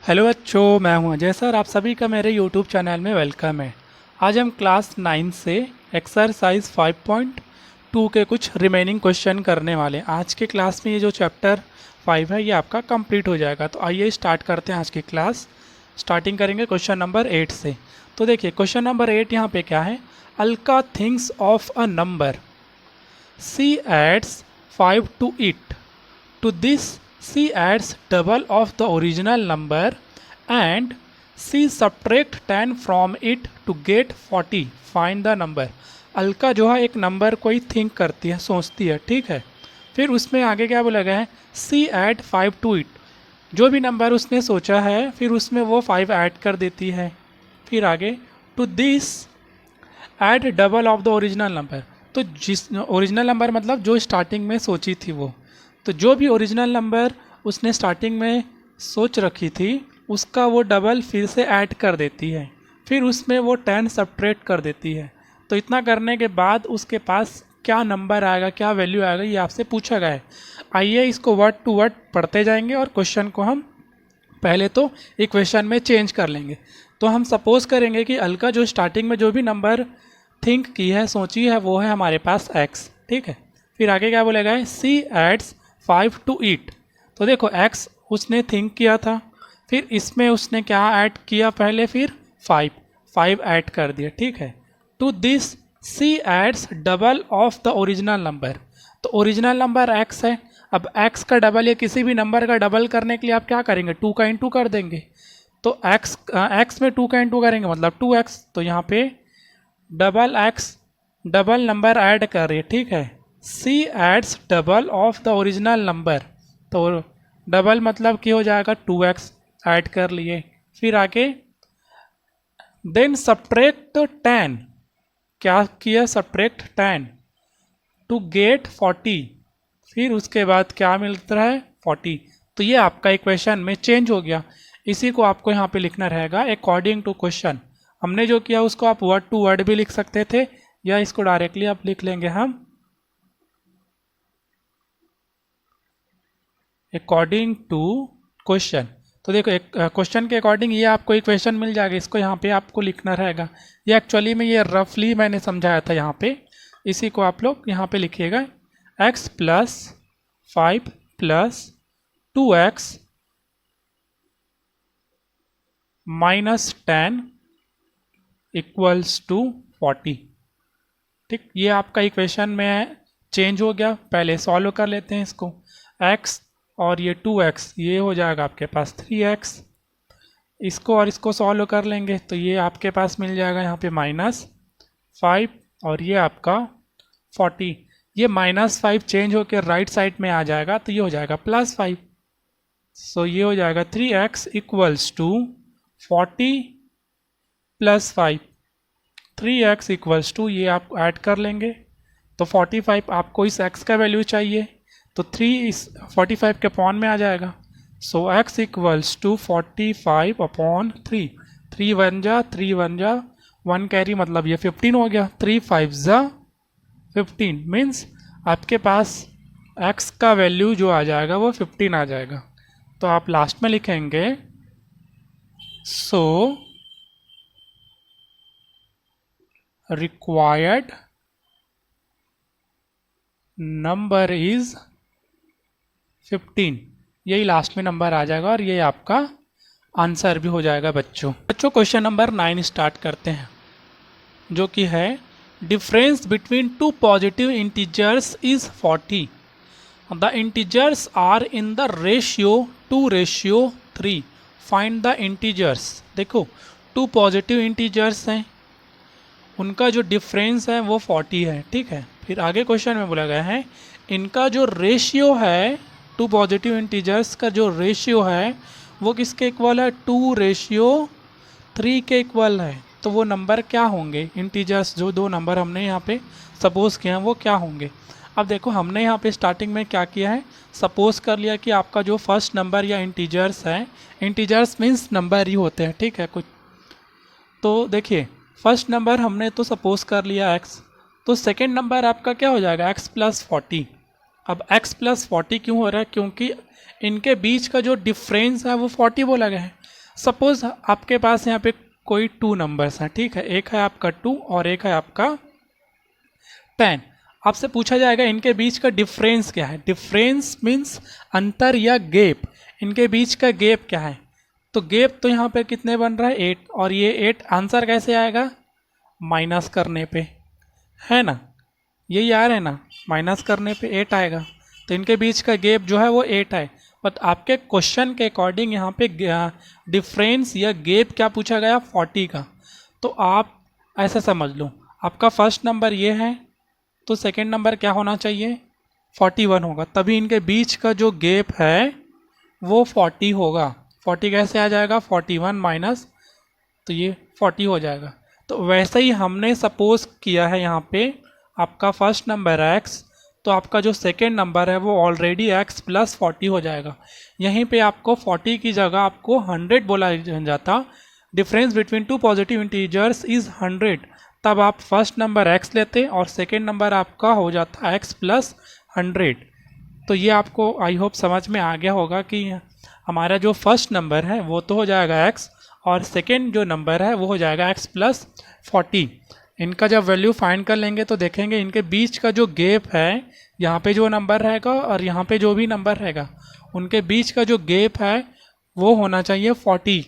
Hello बच्चों, मैं हूं अजय सर। आप सभी का मेरे यूट्यूब चैनल में वेलकम है। आज हम क्लास 9 से एक्सरसाइज 5.2 के कुछ रिमेनिंग क्वेश्चन करने वाले हैं। आज के क्लास में ये जो चैप्टर 5 है ये आपका कंप्लीट हो जाएगा। तो आइए स्टार्ट करते हैं आज की क्लास। स्टार्टिंग करेंगे क्वेश्चन नंबर 8 से। तो देखिए क्वेश्चन नंबर 8 यहाँ पे क्या है। Alka thinks of a number, she adds 5 to it. To this, she adds double of the original number and she subtract 10 from it to get 40. Find the number. Alka जो है एक नंबर कोई थिंक करती है, सोचती है, ठीक है। फिर उसमें आगे क्या बोला गया है, सी ऐड 5 to it. जो भी नंबर उसने सोचा है फिर उसमें वो 5 ऐड कर देती है। फिर आगे to this add double of the original number. तो जिस ओरिजिनल नंबर मतलब जो स्टार्टिंग में सोची थी वो, तो जो भी ओरिजिनल नंबर उसने स्टार्टिंग में सोच रखी थी उसका वो डबल फिर से ऐड कर देती है। फिर उसमें वो 10 सब्ट्रैक्ट कर देती है। तो इतना करने के बाद उसके पास क्या नंबर आएगा, क्या वैल्यू आएगा, ये आपसे पूछा गया है। आइए इसको वर्ड टू वर्ड पढ़ते जाएंगे और क्वेश्चन को हम पहले तो इक्वेशन में चेंज कर लेंगे। तो हम सपोज करेंगे कि अलका जो स्टार्टिंग में जो भी नंबर थिंक की है, सोची है, वो है हमारे पास x, ठीक है। फिर आगे क्या बोलेगा है, सी एड्स 5 to it. तो देखो x उसने थिंक किया था, फिर इसमें उसने क्या ऐड किया पहले, फिर 5 ऐड कर दिया, ठीक है। To this she adds double of the original number. तो ओरिजिनल नंबर x है। अब x का डबल या किसी भी नंबर का डबल करने के लिए आप क्या करेंगे, 2 का इंटू कर देंगे। तो x में 2 का इंटू करेंगे मतलब 2x। तो यहाँ पे double x double number add कर रही है, ठीक है। She adds double of the original number, तो डबल मतलब कि हो जाएगा 2x ऐड कर लिए। फिर आगे देन सब्ट्रैक्ट 10, क्या किया, सब्ट्रैक्ट 10 टू गेट 40। फिर उसके बाद क्या मिलता है, 40। तो ये आपका इक्वेशन में चेंज हो गया। इसी को आपको यहाँ पे लिखना रहेगा अकॉर्डिंग टू क्वेश्चन। हमने जो किया उसको आप वर्ड टू वर्ड भी लिख सकते थे या इसको डायरेक्टली आप लिख लेंगे हम अकॉर्डिंग टू क्वेश्चन। तो देखो एक क्वेश्चन के अकॉर्डिंग ये आपको इक्वेशन मिल जाएगा, इसको यहाँ पे आपको लिखना रहेगा। ये एक्चुअली में ये रफली मैंने समझाया था यहाँ पे, इसी को आप लोग यहाँ पे लिखिएगा। x plus 5 plus 2x minus 10 equals to 40, ठीक। ये आपका इक्वेशन में चेंज हो गया। पहले सॉल्व कर लेते हैं इसको। x और ये 2x, ये हो जाएगा आपके पास 3x। इसको और इसको सॉल्व कर लेंगे तो ये आपके पास मिल जाएगा यहाँ पे -5 और ये आपका 40। ये -5 चेंज होकर राइट साइड में आ जाएगा तो ये हो जाएगा +5। सो ये हो जाएगा 3x equals to 40 + 5। 3x equals to ये आप ऐड कर लेंगे तो 45। आपको इस x का वैल्यू चाहिए तो 3 इस 45 के अपॉन में आ जाएगा। सो x इक्वल्स टू 45/3। 3 1 जा 3 1 जा 1 कैरी मतलब ये 15 हो गया। 3 5 जा 15 मीन्स आपके पास x का वैल्यू जो आ जाएगा वो 15 आ जाएगा। तो आप लास्ट में लिखेंगे सो रिक्वायर्ड नंबर इज 15। यही लास्ट में नंबर आ जाएगा और ये आपका आंसर भी हो जाएगा बच्चों। क्वेश्चन नंबर 9 स्टार्ट करते हैं, जो कि है difference between two positive integers is 40। The integers are in the ratio 2:3। Find the integers. देखो 2 पॉजिटिव इंटीजर्स हैं, उनका जो डिफरेंस है वो 40 है, ठीक है। फिर आगे क्वेश्चन में बोला गया है इनका जो रेशियो है, 2 पॉजिटिव इंटीजर्स का जो रेशियो है वो किसके इक्वल है, 2:3 के इक्वल है। तो वो नंबर क्या होंगे, इंटीजर्स जो 2 नंबर हमने यहाँ पे सपोज किया है वो क्या होंगे। अब देखो हमने यहाँ पे स्टार्टिंग में क्या किया है, सपोज कर लिया कि आपका जो फर्स्ट नंबर या इंटीजर्स है, इंटीजर्स मीन्स नंबर ही होते हैं, ठीक है कुछ। तो देखिए फर्स्ट नंबर हमने तो सपोज कर लिया x, तो सेकेंड नंबर आपका क्या हो जाएगा, x + 40। अब x + 40 क्यों हो रहा है, क्योंकि इनके बीच का जो डिफरेंस है वो 40 बोला गया है। सपोज आपके पास यहाँ पे कोई टू नंबर्स हैं, ठीक है, एक है आपका 2 और एक है आपका 10। आपसे पूछा जाएगा इनके बीच का डिफरेंस क्या है। डिफरेंस मीन्स अंतर या गैप, इनके बीच का गैप क्या है। तो गैप तो यहाँ पे कितने बन रहा है 8, और ये 8 आंसर कैसे आएगा, माइनस करने पे, है ना, यही आ रहा है ना, माइनस करने पे 8 आएगा। तो इनके बीच का गैप जो है वो 8 है। बट आपके क्वेश्चन के अकॉर्डिंग यहाँ पे डिफरेंस या गैप क्या पूछा गया, 40 का। तो आप ऐसा समझ लो, आपका फर्स्ट नंबर ये है तो सेकंड नंबर क्या होना चाहिए, 41 होगा, तभी इनके बीच का जो गैप है वो 40 होगा। 40 कैसे आ जाएगा, 41 माइनस, तो ये 40 हो जाएगा। तो वैसे ही हमने सपोज किया है यहाँ पे आपका फर्स्ट नंबर है x, तो आपका जो सेकेंड नंबर है वो ऑलरेडी x प्लस 40 हो जाएगा। यहीं पे आपको 40 की जगह आपको 100 बोला जाता, difference between two positive integers is 100, तब आप फर्स्ट नंबर x लेते और सेकेंड नंबर आपका हो जाता x प्लस 100। तो ये आपको आई होप समझ में आ गया होगा कि हमारा जो फर्स्ट नंबर है वो तो हो जाएगा x, और सेकेंड जो नंबर है वो हो जाएगा x प्लस 40। इनका जब वैल्यू फाइंड कर लेंगे तो देखेंगे इनके बीच का जो गैप है, यहाँ पे जो नंबर रहेगा और यहाँ पे जो भी नंबर रहेगा, उनके बीच का जो गैप है वो होना चाहिए 40,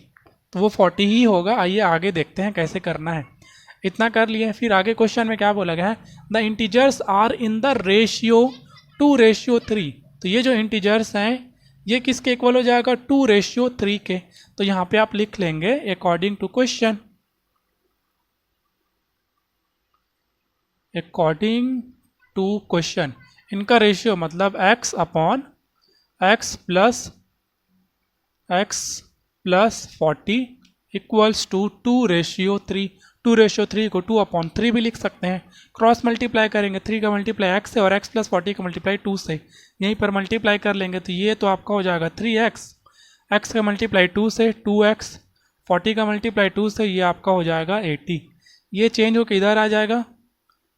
तो वो 40 ही होगा। आइए आगे देखते हैं कैसे करना है। इतना कर लिए, फिर आगे क्वेश्चन में क्या बोला गया है, the integers are in the ratio 2:3। तो ये जो इंटीजर्स हैं ये किसके इक्वल हो जाएगा, 2:3 के। तो यहाँ पे आप लिख लेंगे according to question, according to question इनका रेशियो मतलब x upon x plus 40 equals to 2:3। 2:3 को 2/3 भी लिख सकते हैं। क्रॉस मल्टीप्लाई करेंगे, 3 का मल्टीप्लाई x से और x प्लस 40 का मल्टीप्लाई 2 से, यहीं पर मल्टीप्लाई कर लेंगे तो ये तो आपका हो जाएगा 3x, x का मल्टीप्लाई 2 से 2x, 40 का मल्टीप्लाई 2 से ये आपका हो जाएगा 80। ये चेंज होकर इधर आ जाएगा,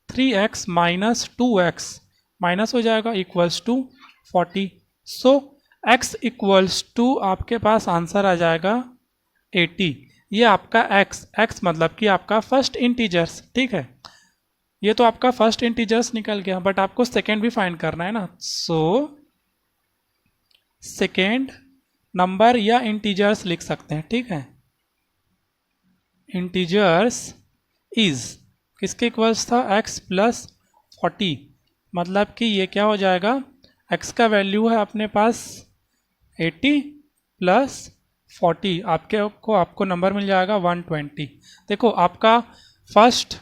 3x माइनस 2x माइनस हो जाएगा equals to 40। So x equals to आपके पास आंसर आ जाएगा 80। ये आपका x मतलब कि आपका फर्स्ट इंटीजर्स, ठीक है, ये तो आपका फर्स्ट इंटीजर्स निकल गया, बट आपको सेकेंड भी फाइंड करना है ना। सो सेकेंड नंबर या इंटीजर्स लिख सकते हैं, ठीक है, इंटीजर्स इज किसके इक्वल्स था, x प्लस 40, मतलब कि ये क्या हो जाएगा, x का वैल्यू है अपने पास 80 प्लस 40, आपको नंबर मिल जाएगा 120। देखो आपका first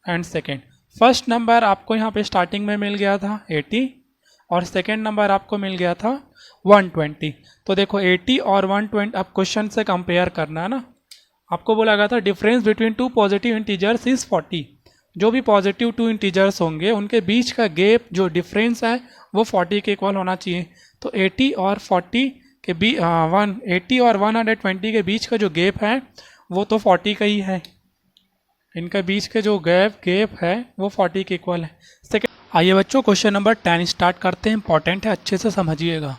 and second, first number आपको यहाँ पे स्टार्टिंग में मिल गया था 80 और सेकेंड नंबर आपको मिल गया था 120। तो देखो 80 और 120 अब क्वेश्चन से कंपेयर करना है ना। आपको बोला गया था difference between two positive integers is 40। जो भी पॉजिटिव टू इंटीजर्स होंगे उनके बीच का गैप जो डिफरेंस है वो 40 के इक्वल होना चाहिए। तो 80 और 40 के 80 और 120 के बीच का जो गैप है वो तो 40 का ही है। इनके बीच के जो गैप है वो 40 के इक्वल है। सेकेंड, आइए बच्चों क्वेश्चन नंबर 10 स्टार्ट करते हैं। इंपॉर्टेंट है, अच्छे से समझिएगा।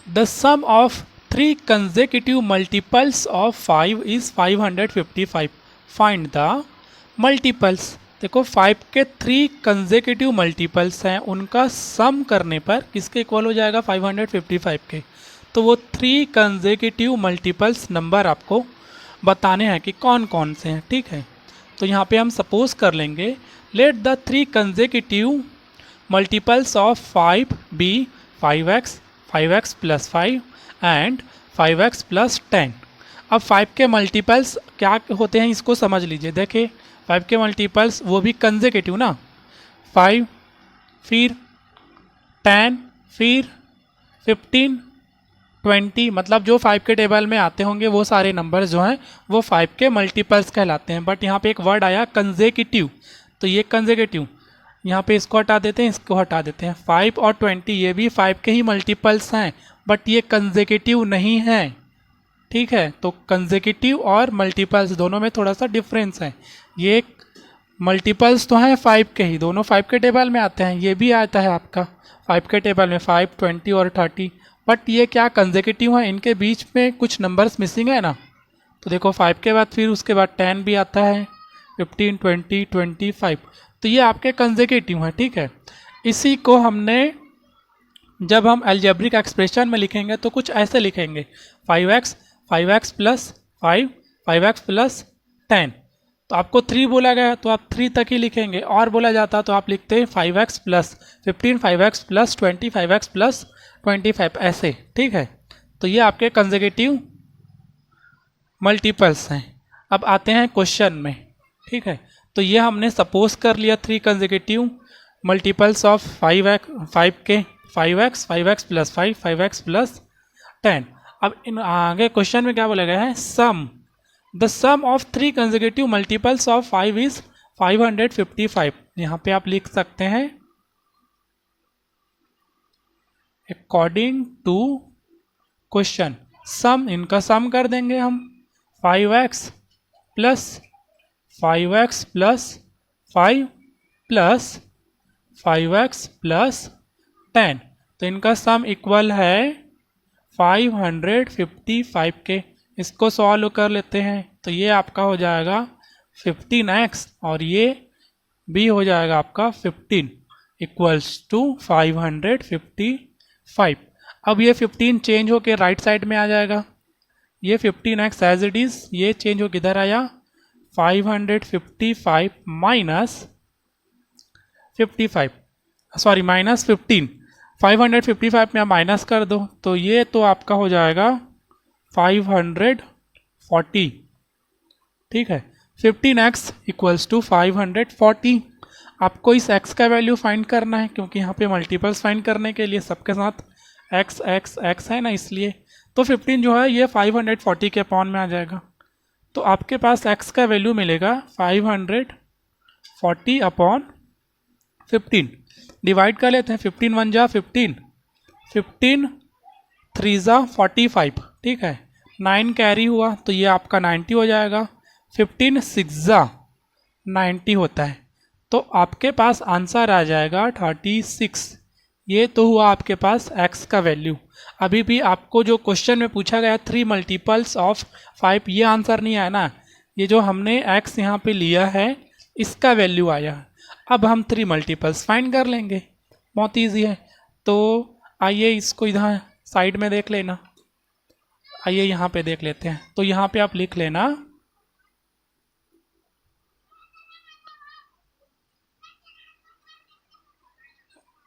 The sum of 3 consecutive multiples of 5 is 555. Find the multiples. देखो 5 के 3 consecutive multiples हैं, उनका सम करने पर किसके इक्वल हो जाएगा, 555 के। तो वो 3 consecutive multiples नंबर आपको बताने हैं कि कौन कौन से हैं, ठीक है। तो यहाँ पे हम सपोज कर लेंगे, let the 3 consecutive multiples of 5 be 5x, 5x plus 5 and 5x plus 10। अब 5 के मल्टीपल्स क्या होते हैं इसको समझ लीजिए। देखिए 5 के मल्टीपल्स वो भी कंसेक्यूटिव ना, 5 फिर 10 फिर 15 20, मतलब जो 5 के टेबल में आते होंगे वो सारे नंबर्स जो हैं वो 5 के मल्टीपल्स कहलाते हैं। बट यहाँ पे एक वर्ड आया कंसेक्यूटिव, तो ये कंसेक्यूटिव, यहाँ पे इसको हटा देते हैं, इसको हटा देते हैं। 5 और 20 ये भी 5 के ही मल्टीपल्स हैं, बट ये कंसेक्यूटिव नहीं है, ठीक है। तो कंसेक्यूटिव और मल्टीपल्स दोनों में थोड़ा सा डिफरेंस है। ये मल्टीपल्स तो हैं 5 के ही, दोनों 5 के टेबल में आते हैं। ये भी आता है आपका 5 के टेबल में 5, 20 और 30, बट ये क्या कंसेक्यूटिव है, इनके बीच में कुछ नंबर्स मिसिंग है ना। तो देखो 5 के बाद फिर उसके बाद 10 भी आता है, 15, 20, 25, तो ये आपके कंसेक्यूटिव हैं, ठीक है। इसी को हमने जब हम अलजेब्रिक एक्सप्रेशन में लिखेंगे तो कुछ ऐसे लिखेंगे 5x, 5x plus 5, 5x plus 10। तो आपको 3 बोला गया तो आप 3 तक ही लिखेंगे, और बोला जाता तो आप लिखते हैं 5x plus 15, 5x plus 20, 5x plus 25 ऐसे, ठीक है। तो ये आपके कंसेक्यूटिव मल्टीपल्स हैं। अब आते हैं क्वेश्चन में, ठीक है। तो ये हमने सपोज कर लिया 3 कंसेक्यूटिव मल्टीपल्स ऑफ 5 के 5x, 5x plus 5, 5x plus 10। अब इन आगे क्वेश्चन में क्या बोला गया है, sum the sum of 3 consecutive multiples of 5 is 555। यहाँ पे आप लिख सकते हैं अकॉर्डिंग टू क्वेश्चन सम, इनका सम कर देंगे हम 5x plus 5x plus 5 plus 5x plus 10, तो इनका सम इक्वल है 555 के। इसको सॉल्व कर लेते हैं तो ये आपका हो जाएगा 15x और ये भी हो जाएगा आपका 15 इक्वल्स टू 555। अब ये 15 चेंज होके राइट साइड में आ जाएगा, ये 15x एज इट इज़ ये चेंज हो किधर आया 555 माइनस 55, सॉरी माइनस 15, 555 में आप माइनस कर दो तो ये तो आपका हो जाएगा 540, ठीक है। 15x equals to 540। आपको इस x का वैल्यू फाइंड करना है क्योंकि यहाँ पे मल्टीपल्स फाइंड करने के लिए सबके साथ x x x है ना, इसलिए तो 15 जो है ये 540 के अपॉन में आ जाएगा। तो आपके पास x का वैल्यू मिलेगा 540 अपॉन 15। डिवाइड कर लेते हैं, 15 1 जा 15, 15 3 जा 45, ठीक है। 9 कैरी हुआ तो ये आपका 90 हो जाएगा, 15 6 जा 90 होता है, तो आपके पास आंसर आ जाएगा 36। ये तो हुआ आपके पास x का वैल्यू। अभी भी आपको जो क्वेश्चन में पूछा गया 3 मल्टीपल्स ऑफ 5, ये आंसर नहीं आया ना, ये जो हमने x यहाँ पे लिया है इसका वैल्यू आया। अब हम 3 मल्टीपल्स फाइंड कर लेंगे, बहुत ईजी है। तो आइए इसको इधर साइड में देख लेना, आइए यहाँ पे देख लेते हैं। तो यहाँ पे आप लिख लेना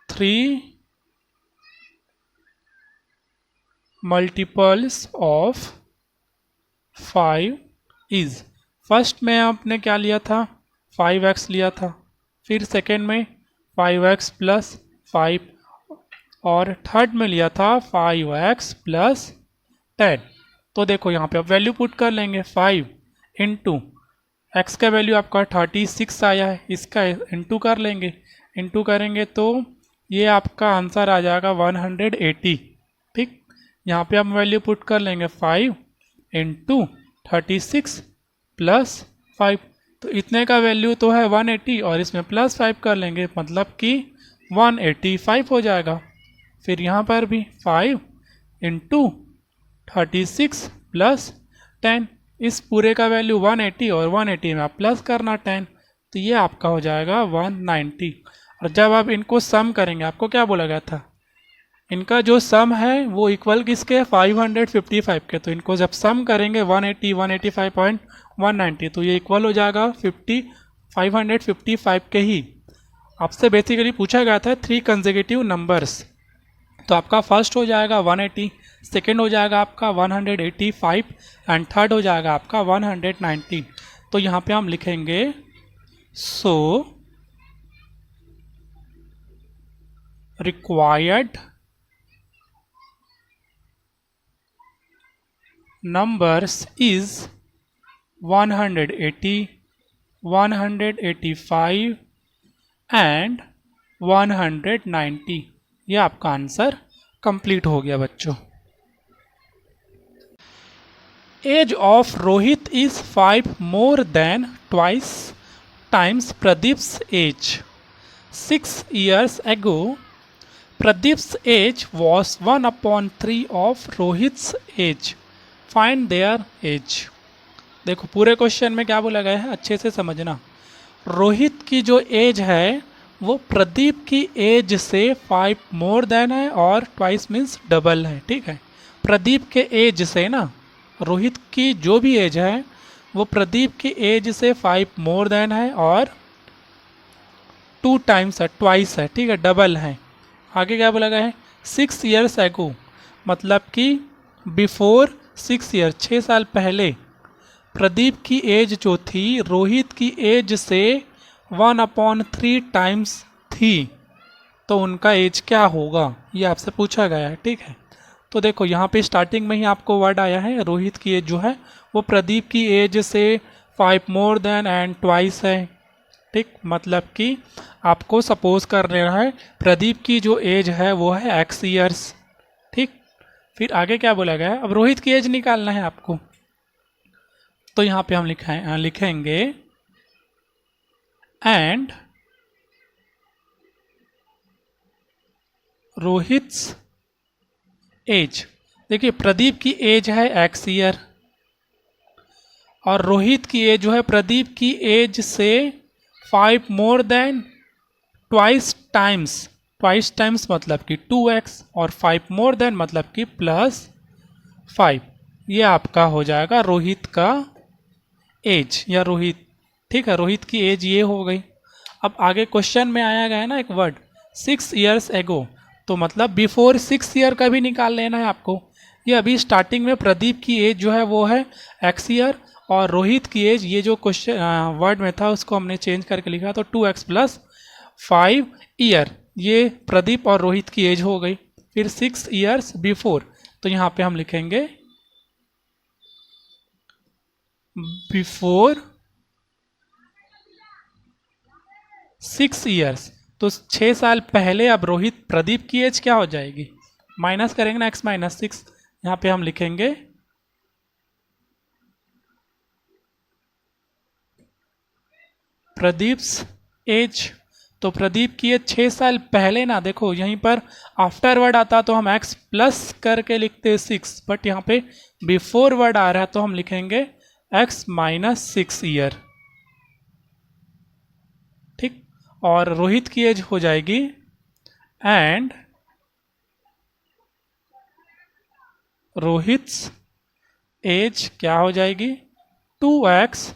3 मल्टीपल्स ऑफ 5 इज, फर्स्ट में आपने क्या लिया था 5x लिया था, फिर सेकेंड में 5x प्लस 5 और थर्ड में लिया था 5x प्लस 10। तो देखो यहाँ पे आप वैल्यू पुट कर लेंगे 5 इंटू एक्स का वैल्यू आपका 36 आया है, इसका इंटू कर लेंगे, इंटू करेंगे तो ये आपका आंसर आ जाएगा 180, ठीक। यहाँ पे हम वैल्यू पुट कर लेंगे 5 इंटू 36 प्लस 5, तो इतने का वैल्यू तो है 180 और इसमें प्लस 5 कर लेंगे मतलब कि 185 हो जाएगा। फिर यहाँ पर भी 5 इंटू 36 प्लस 10, इस पूरे का वैल्यू 180 और 180 में आप प्लस करना 10, तो ये आपका हो जाएगा 190। और जब आप इनको सम करेंगे, आपको क्या बोला गया था, इनका जो सम है वो इक्वल किसके 555 के, तो इनको जब सम करेंगे 180, 185.190 तो ये इक्वल हो जाएगा 555 के ही। आपसे बेसिकली पूछा गया था 3 कंसेक्यूटिव नंबर्स, तो आपका फर्स्ट हो जाएगा 180, सेकेंड हो जाएगा आपका 185 एंड थर्ड हो जाएगा आपका 190। तो यहाँ पे हम लिखेंगे so required numbers is 180, 185 and 190। ये आपका आंसर कंप्लीट हो गया बच्चों। Age of Rohit is 5 more than twice times Pradeep's age। 6 years ago Pradeep's age was 1/3 of Rohit's age, find their age. देखो पूरे क्वेश्चन में क्या बोला गया है, अच्छे से समझना। रोहित की जो एज है वो प्रदीप की एज से 5 मोर देन है, और ट्वाइस मीन्स डबल है, ठीक है। प्रदीप के एज से ना, रोहित की जो भी एज है वो प्रदीप की एज से 5 मोर देन है और 2 टाइम्स है, ट्वाइस है, ठीक है, डबल है। आगे क्या बोला गया है, 6 ईयर्स एगो, मतलब कि बिफोर 6 ईयर, 6 साल पहले प्रदीप की एज जो थी रोहित की एज से 1/3 टाइम्स थी, तो उनका एज क्या होगा, ये आपसे पूछा गया है, ठीक है। तो देखो यहाँ पे स्टार्टिंग में ही आपको वर्ड आया है, रोहित की एज जो है वो प्रदीप की एज से 5 मोर देन एंड ट्वाइस है, ठीक। मतलब कि आपको सपोज कर लेना है प्रदीप की जो एज है वो है x ईयर्स, ठीक। फिर आगे क्या बोला गया है, अब रोहित की एज निकालना है आपको, तो यहाँ पे हम लिखेंगे एंड रोहित्स एज। देखिए प्रदीप की एज है x ईयर, और रोहित की एज जो है प्रदीप की एज से 5 more than twice times, twice times मतलब कि 2x, और 5 मोर देन मतलब कि +5। ये आपका हो जाएगा रोहित का एज या रोहित, ठीक है, रोहित की एज ये हो गई। अब आगे क्वेश्चन में आया गया है ना एक वर्ड 6 ईयर्स एगो, तो मतलब बिफोर 6 ईयर का भी निकाल लेना है आपको। ये अभी स्टार्टिंग में प्रदीप की एज जो है वो है x ईयर, और रोहित की एज ये जो क्वेश्चन वर्ड में था उसको हमने चेंज करके लिखा, तो 2x + 5 ईयर, ये प्रदीप और रोहित की एज हो गई। फिर 6 ईयर्स बिफोर, तो यहाँ पे हम लिखेंगे बिफोर 6 ईयर्स, तो 6 साल पहले अब रोहित प्रदीप की एज क्या हो जाएगी, माइनस करेंगे ना x - 6, यहाँ पे हम लिखेंगे प्रदीप्स एज। तो प्रदीप की एज 6 साल पहले ना, देखो यहीं पर आफ्टर वर्ड आता तो हम x प्लस करके लिखते 6, बट यहाँ पे बिफोर वर्ड आ रहा है तो हम लिखेंगे x - 6 ईयर, ठीक। और रोहित की एज हो जाएगी एंड रोहित्स एज क्या हो जाएगी 2x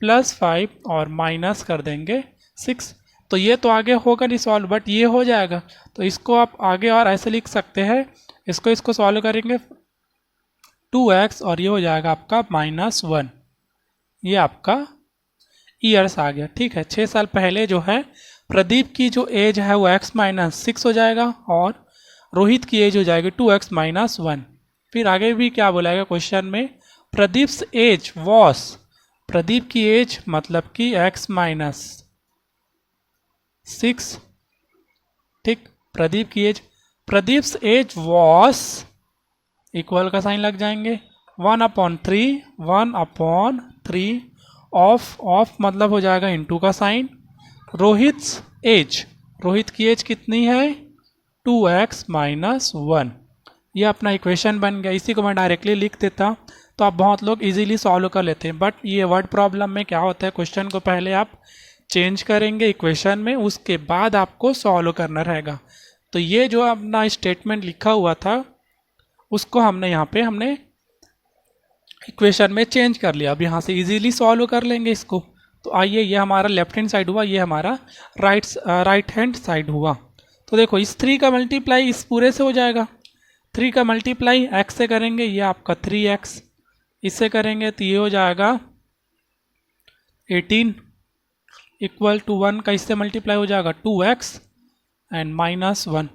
+ 5 और माइनस कर देंगे 6। तो ये तो आगे होगा नहीं सॉल्व, बट ये हो जाएगा, तो इसको आप आगे और ऐसे लिख सकते हैं, इसको सॉल्व करेंगे 2x और ये हो जाएगा आपका -1, ये आपका ईयर्स आ गया, ठीक है। 6 साल पहले जो है प्रदीप की जो एज है वो x - 6 हो जाएगा, और रोहित की एज हो जाएगी 2x - 1। फिर आगे भी क्या बोला गया क्वेश्चन में, प्रदीप्स एज वॉस, प्रदीप की एज मतलब कि x - 6, ठीक। प्रदीप की as, Pradeep's as was equal का साइन लग जाएंगे 1/3 ऑफ मतलब हो जाएगा इनटू का साइन। रोहित्स एज, रोहित की एज कितनी है 2x - 1, ये अपना इक्वेशन बन गया। इसी को मैं डायरेक्टली लिख देता तो आप बहुत लोग इजीली सॉल्व कर लेते हैं, बट ये वर्ड प्रॉब्लम में क्या होता है, क्वेश्चन को पहले आप चेंज करेंगे इक्वेशन में, उसके बाद आपको सॉल्व करना रहेगा। तो ये जो अपना स्टेटमेंट लिखा हुआ था उसको हमने यहाँ पे हमने इक्वेशन में चेंज कर लिया। अब यहाँ से इजीली सॉल्व कर लेंगे इसको। तो आइए, ये हमारा लेफ्ट हैंड साइड हुआ, ये हमारा राइट हैंड साइड हुआ। तो देखो इस 3 का मल्टीप्लाई इस पूरे से हो जाएगा, 3 का मल्टीप्लाई x से करेंगे ये आपका 3x, इससे करेंगे तो ये हो जाएगा 18 इक्वल टू 1 का इससे मल्टीप्लाई हो जाएगा 2x एंड -1।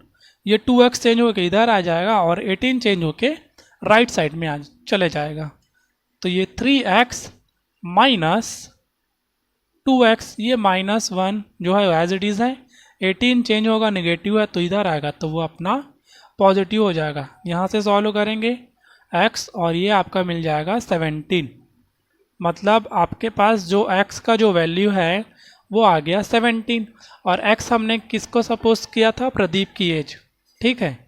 ये 2x चेंज होकर इधर आ जाएगा और 18 चेंज होके राइट साइड में आ चले जाएगा। तो ये 3x - 2x, ये -1 जो है एज इट इज़ है, 18 चेंज होगा नेगेटिव है तो इधर आएगा तो वो अपना पॉजिटिव हो जाएगा। यहाँ से सॉल्व करेंगे x और ये आपका मिल जाएगा 17। मतलब आपके पास जो x का जो वैल्यू है वो आ गया 17, और x हमने किसको सपोज किया था, प्रदीप की एज। ठीक है,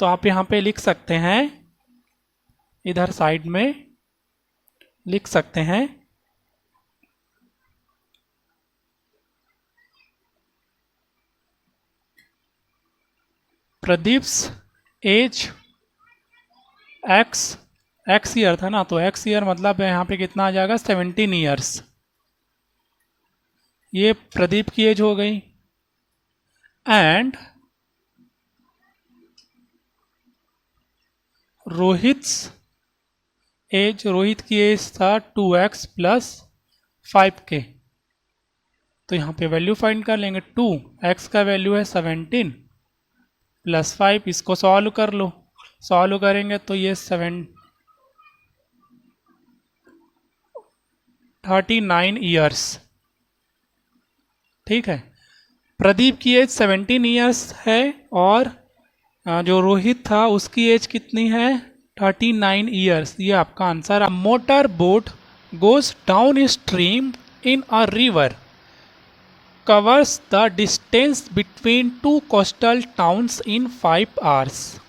तो आप यहाँ पे लिख सकते हैं, इधर साइड में लिख सकते हैं प्रदीप्स एज एक्स ईयर था ना, तो एक्स ईयर मतलब यहाँ पे कितना आ जाएगा, 17 ईयर्स। ये प्रदीप की एज हो गई। एंड रोहित की एज था 2x प्लस 5k। तो यहाँ पे वैल्यू फाइंड कर लेंगे। 2x का वैल्यू है 17 प्लस 5, इसको सॉल्व कर लो। सॉल्व करेंगे तो ये 39 ईयर्स। ठीक है, प्रदीप की एज 17 ईयर्स है, और जो रोहित था उसकी एज कितनी है, 39 ईयर्स। ये आपका आंसर है। Motor boat goes down stream in a river, covers the distance between two coastal towns in 5 hours.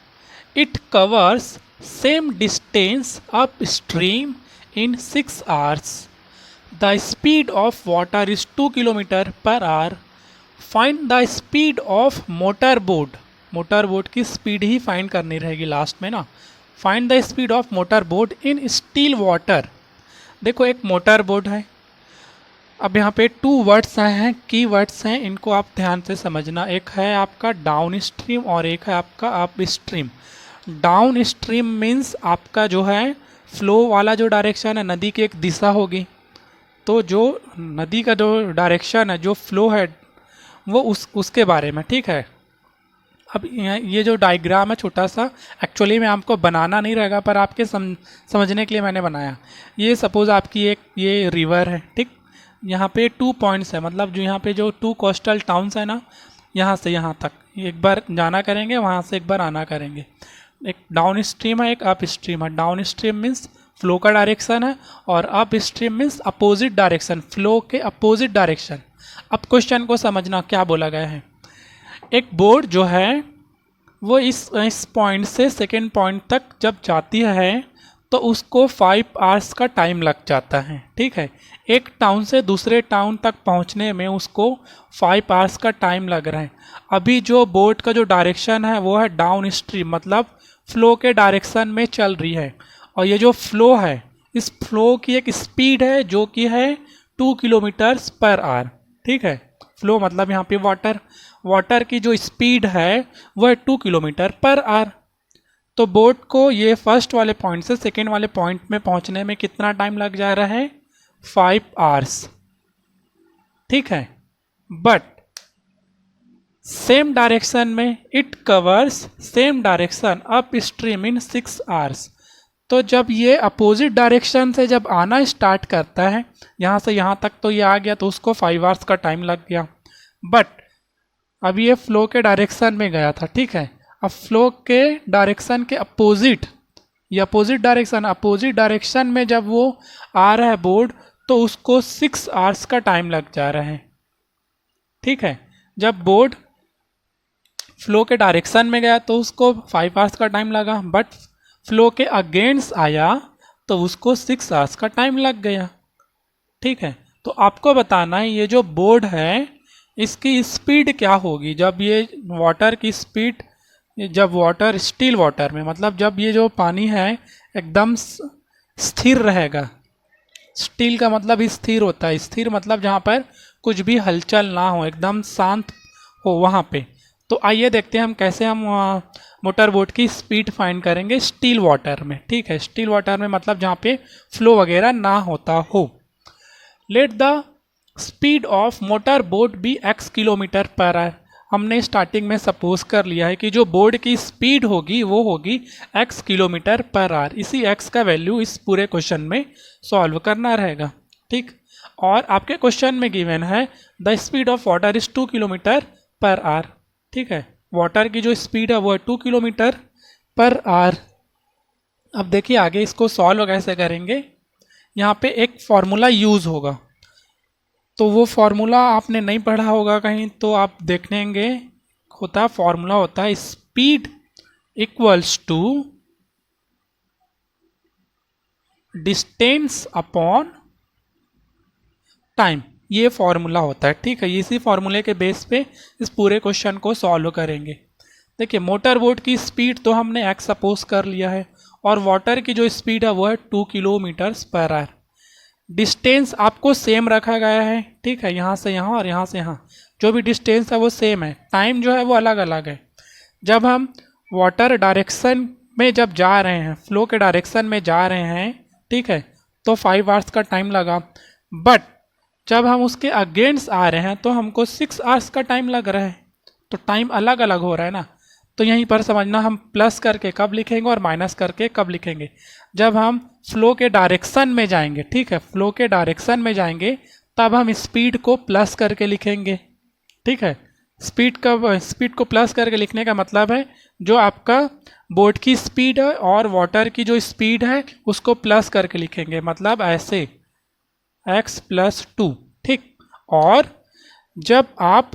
It covers same distance upstream in 6 hours. The speed of water is 2 km per hour. Find the speed of motorboat. Motorboat की speed ही find करनी रहेगी last में ना। Find the speed of motorboat in still water. देखो एक motorboat है, अब यहाँ पे 2 वर्ड्स आए हैं, की वर्ड्स हैं, इनको आप ध्यान से समझना। एक है आपका डाउन स्ट्रीम और एक है आपका up stream. Down stream means आपका जो है फ्लो वाला जो डायरेक्शन है, नदी की एक दिशा होगी, तो जो नदी का जो डायरेक्शन है, जो फ्लो है, वो उसके बारे में। ठीक है, अब ये जो डायग्राम है छोटा सा, एक्चुअली में आपको बनाना नहीं रहेगा, पर आपके समझने के लिए मैंने बनाया। ये सपोज़ आपकी एक ये रिवर है। ठीक, यहाँ पे 2 पॉइंट्स है, मतलब जो यहाँ पे जो 2 कोस्टल टाउन्स है ना, यहाँ से यहाँ तक एक बार जाना करेंगे, वहाँ से एक बार आना करेंगे। एक डाउन स्ट्रीम है, एक अप स्ट्रीम है। डाउन स्ट्रीम मीन्स फ्लो का डायरेक्शन है, और up stream means opposite direction, flow के अपोजिट डायरेक्शन। अब क्वेश्चन को समझना क्या बोला गया है। एक बोट जो है वो इस पॉइंट से सेकेंड पॉइंट तक जब जाती है तो उसको 5 आवर्स का टाइम लग जाता है। ठीक है, एक टाउन से दूसरे टाउन तक पहुंचने में उसको 5 आवर्स का टाइम लग रहा है। अभी जो बोट का जो डायरेक्शन है वो है डाउन स्ट्रीम, मतलब फ्लो के डायरेक्शन में चल रही है, और ये जो फ्लो है, इस फ्लो की एक स्पीड है जो कि है 2 किलोमीटर्स पर आवर। ठीक है, फ्लो मतलब यहाँ पे वाटर की जो स्पीड है वो है 2 किलोमीटर पर आवर। तो बोट को ये फर्स्ट वाले पॉइंट से सेकेंड वाले पॉइंट में पहुंचने में कितना टाइम लग जा रहा है, 5 आवर्स। ठीक है, बट सेम डायरेक्शन में it covers same direction up stream in 6 hours. तो जब ये अपोजिट डायरेक्शन से जब आना स्टार्ट करता है, यहाँ से यहाँ तक तो ये आ गया, तो उसको 5 आवर्स का टाइम लग गया। बट अब ये फ्लो के डायरेक्शन में गया था। ठीक है, अब फ्लो के डायरेक्शन के अपोजिट, ये अपोजिट डायरेक्शन में जब वो आ रहा है बोर्ड, तो उसको 6 आवर्स का टाइम लग जा रहा है। ठीक है, जब बोर्ड फ्लो के डायरेक्शन में गया तो उसको 5 आवर्स का टाइम लगा, बट फ्लो के अगेंस्ट आया तो उसको 6 आवर्स का टाइम लग गया। ठीक है, तो आपको बताना है ये जो बोर्ड है इसकी स्पीड क्या होगी जब ये वाटर की स्पीड, जब वाटर स्टिल वाटर में, मतलब जब ये जो पानी है एकदम स्थिर रहेगा। स्टिल का मतलब स्थिर होता है, स्थिर मतलब जहाँ पर कुछ भी हलचल ना हो, एकदम शांत हो वहाँ पे। तो आइए देखते हैं हम कैसे हम मोटर बोट की स्पीड फाइंड करेंगे स्टिल वाटर में। ठीक है, स्टिल वाटर में मतलब जहाँ पे फ्लो वगैरह ना होता हो। Let the speed of motor boat be x kilometre per hour. हमने स्टार्टिंग में सपोज कर लिया है कि जो बोर्ड की स्पीड होगी वो होगी x किलोमीटर पर आवर। इसी x का वैल्यू इस पूरे क्वेश्चन में सॉल्व करना रहेगा। ठीक, और आपके क्वेश्चन में गिवन है the speed of water is 2 kilometre per our. ठीक है, वाटर की जो स्पीड है वो है 2 किलोमीटर पर आवर। अब देखिए आगे इसको सॉल्व कैसे करेंगे। यहाँ पे एक फॉर्मूला यूज होगा। तो वो फॉर्मूला आपने नहीं पढ़ा होगा कहीं, तो आप देखेंगे फॉर्मूला होता है speed equals to distance upon time. ये फॉर्मूला होता है, ठीक है। इसी फॉर्मूले के बेस पे इस पूरे क्वेश्चन को सॉल्व करेंगे। देखिए, मोटर बोट की स्पीड तो हमने x सपोज कर लिया है, और वाटर की जो स्पीड है वो है 2 किलोमीटर्स पर आवर। डिस्टेंस आपको सेम रखा गया है, ठीक है, यहाँ से यहाँ और यहाँ से यहाँ जो भी डिस्टेंस है वो सेम है। टाइम जो है वो अलग अलग है। जब हम वाटर डायरेक्शन में जब जा रहे हैं, फ्लो के डायरेक्शन में जा रहे हैं, ठीक है, तो 5 आवर्स का टाइम लगा। बट जब हम उसके अगेंस्ट आ रहे हैं तो हमको 6 आवर्स का टाइम लग रहा है, तो टाइम अलग अलग हो रहा है ना। तो यहीं पर समझना, हम प्लस करके कब लिखेंगे और माइनस करके कब लिखेंगे, जब हम फ्लो के डायरेक्शन में जाएंगे, ठीक है, फ्लो के डायरेक्शन में जाएंगे तब हम स्पीड को प्लस करके लिखेंगे, ठीक है। स्पीड को प्लस करके लिखने का मतलब है जो आपका बोट की स्पीड है और वाटर की जो स्पीड है उसको प्लस करके लिखेंगे, मतलब ऐसे x + 2, ठीक। और जब आप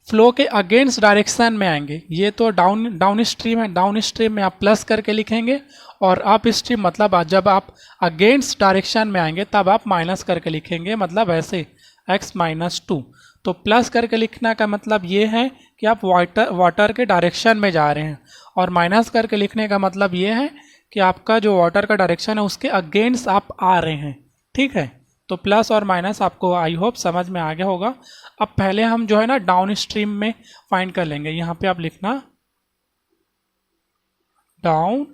फ्लो के अगेंस्ट डायरेक्शन में आएंगे, ये तो डाउन स्ट्रीम है, डाउन स्ट्रीम में आप प्लस करके लिखेंगे, और अप स्ट्रीम मतलब जब आप अगेंस्ट डायरेक्शन में आएंगे तब आप माइनस करके लिखेंगे, मतलब ऐसे x - 2। तो प्लस करके लिखने का मतलब ये है कि आप वाटर के डायरेक्शन में जा रहे हैं, और माइनस करके लिखने का मतलब ये है कि आपका जो वाटर का डायरेक्शन है उसके अगेंस्ट आप आ रहे हैं, ठीक है। तो प्लस और माइनस आपको आई होप समझ में आ गया होगा। अब पहले हम जो है ना डाउन स्ट्रीम में फाइंड कर लेंगे। यहाँ पे आप लिखना डाउन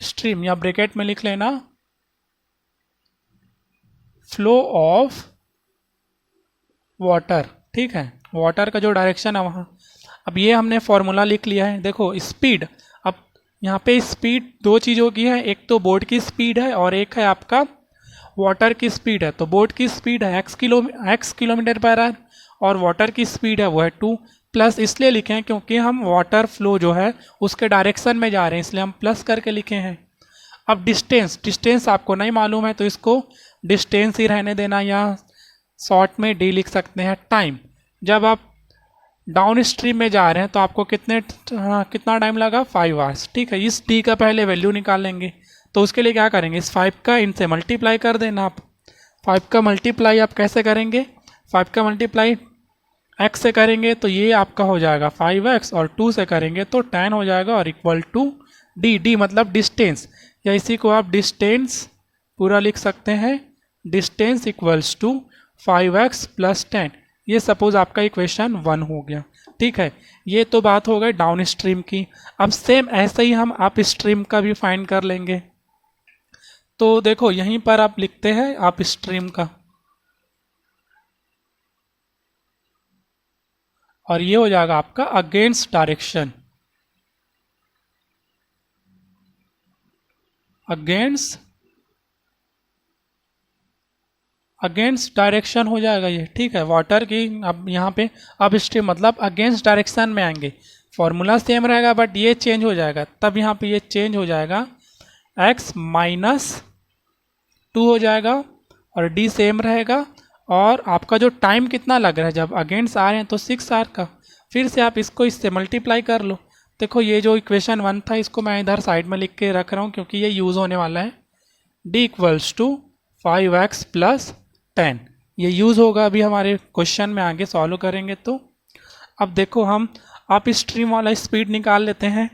स्ट्रीम, या ब्रैकेट में लिख लेना फ्लो ऑफ वाटर, ठीक है, वाटर का जो डायरेक्शन है वहाँ। अब ये हमने फॉर्मूला लिख लिया है। देखो स्पीड, अब यहाँ पे स्पीड दो चीज़ों की है, एक तो बोट की स्पीड है और एक है आपका वाटर की स्पीड है। तो बोट की स्पीड है x किलोमीटर पर आवर और वाटर की स्पीड है वो है 2। प्लस इसलिए लिखे हैं क्योंकि हम वाटर फ्लो जो है उसके डायरेक्शन में जा रहे हैं, इसलिए हम प्लस करके लिखे हैं। अब डिस्टेंस आपको नहीं मालूम है तो इसको डिस्टेंस ही रहने देना, या शॉर्ट में d लिख सकते हैं। टाइम, जब आप डाउन स्ट्रीम में जा रहे हैं तो आपको कितना टाइम लगा, 5 आवर्स, ठीक है। इस d का पहले वैल्यू निकाल लेंगे, तो उसके लिए क्या करेंगे, इस 5 का इनसे मल्टीप्लाई कर देना। आप 5 का मल्टीप्लाई आप कैसे करेंगे, 5 का मल्टीप्लाई x से करेंगे तो ये आपका हो जाएगा 5x, और 2 से करेंगे तो 10 हो जाएगा, और इक्वल टू d मतलब डिस्टेंस, या इसी को आप डिस्टेंस पूरा लिख सकते हैं, डिस्टेंस इक्वल्स टू 5x + 10। ये सपोज आपका इक्वेशन 1 हो गया, ठीक है। ये तो बात हो गई डाउन स्ट्रीम की। अब सेम ऐसे ही हम अप स्ट्रीम का भी फाइंड कर लेंगे। तो देखो यहीं पर आप लिखते हैं अप स्ट्रीम का, और ये हो जाएगा आपका अगेंस्ट डायरेक्शन, अगेंस्ट डायरेक्शन हो जाएगा ये, ठीक है। वाटर की अब यहाँ पे अप स्ट्रीम मतलब अगेंस्ट डायरेक्शन में आएंगे, फॉर्मूला सेम रहेगा बट ये चेंज हो जाएगा, तब यहाँ पे ये चेंज हो जाएगा, x - 2 हो जाएगा, और d सेम रहेगा। और आपका जो टाइम कितना लग रहा है जब अगेंस्ट आ रहे हैं तो 6 आवर का, फिर से आप इसको इससे मल्टीप्लाई कर लो। देखो ये जो इक्वेशन 1 था इसको मैं इधर साइड में लिख के रख रहा हूँ क्योंकि ये यूज़ होने वाला है। d = 5x + 10, ये यूज़ होगा अभी हमारे क्वेश्चन में, आगे सॉल्व करेंगे तो। अब देखो हम अप स्ट्रीम वाला स्पीड निकाल लेते हैं,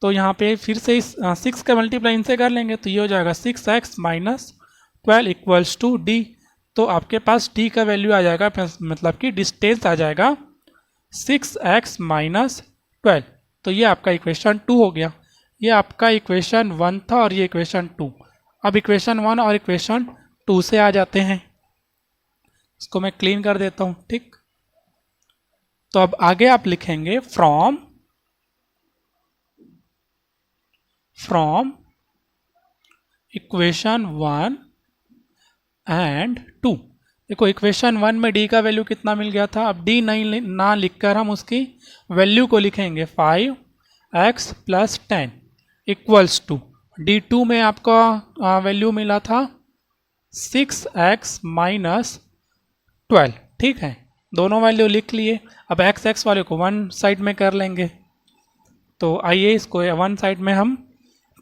तो यहाँ पे फिर से इस 6 का मल्टीप्लाई इनसे कर लेंगे तो ये हो जाएगा 6x - 12 इक्वल्स टू d। तो आपके पास d का वैल्यू आ जाएगा, मतलब कि डिस्टेंस आ जाएगा 6x - 12। तो ये आपका इक्वेशन 2 हो गया। ये आपका इक्वेशन 1 था और ये इक्वेशन 2। अब इक्वेशन 1 और इक्वेशन 2 से आ जाते हैं, इसको मैं क्लीन कर देता हूँ, ठीक। तो अब आगे आप लिखेंगे फ्रॉम इक्वेशन 1 एंड 2। देखो इक्वेशन 1 में d का वैल्यू कितना मिल गया था, अब d नहीं ना लिखकर हम उसकी वैल्यू को लिखेंगे 5x + 10 इक्वल्स टू d2 में आपका वैल्यू मिला था 6x माइनस 12, ठीक है, दोनों वैल्यू लिख लिए। अब x वाले को वन साइड में कर लेंगे, तो आइए इसको वन साइड में हम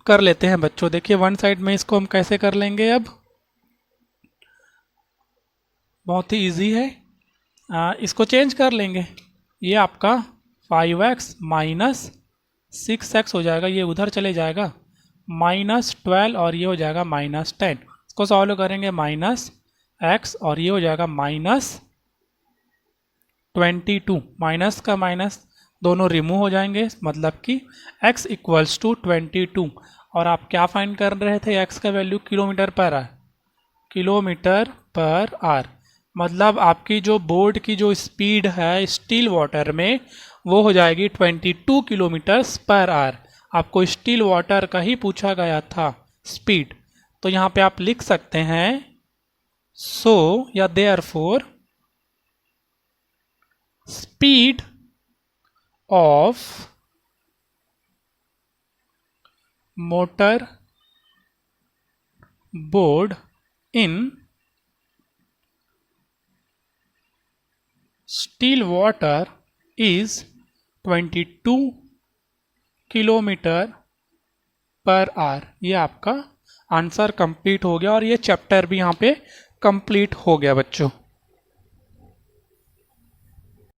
कर लेते हैं बच्चों। देखिए वन साइड में इसको हम कैसे कर लेंगे, अब बहुत ही इजी है। इसको चेंज कर लेंगे, ये आपका 5x माइनस 6x हो जाएगा, ये उधर चले जाएगा, माइनस 12 और ये हो जाएगा माइनस 10। इसको सॉल्व करेंगे, माइनस x और ये हो जाएगा माइनस 22। माइनस का माइनस दोनों रिमूव हो जाएंगे, मतलब कि x इक्वल्स टू 22। और आप क्या फाइंड कर रहे थे, x का वैल्यू किलोमीटर पर आर, किलोमीटर पर आर, मतलब आपकी जो बोर्ड की जो स्पीड है स्टिल वाटर में वो हो जाएगी 22 किलोमीटर्स पर आर। आपको स्टिल वाटर का ही पूछा गया था स्पीड, तो यहाँ पे आप लिख सकते हैं सो या therefore speed of motor board in still water is 22 kilometre per our. ये आपका आंसर कंप्लीट हो गया और ये चैप्टर भी यहाँ पे कंप्लीट हो गया बच्चों।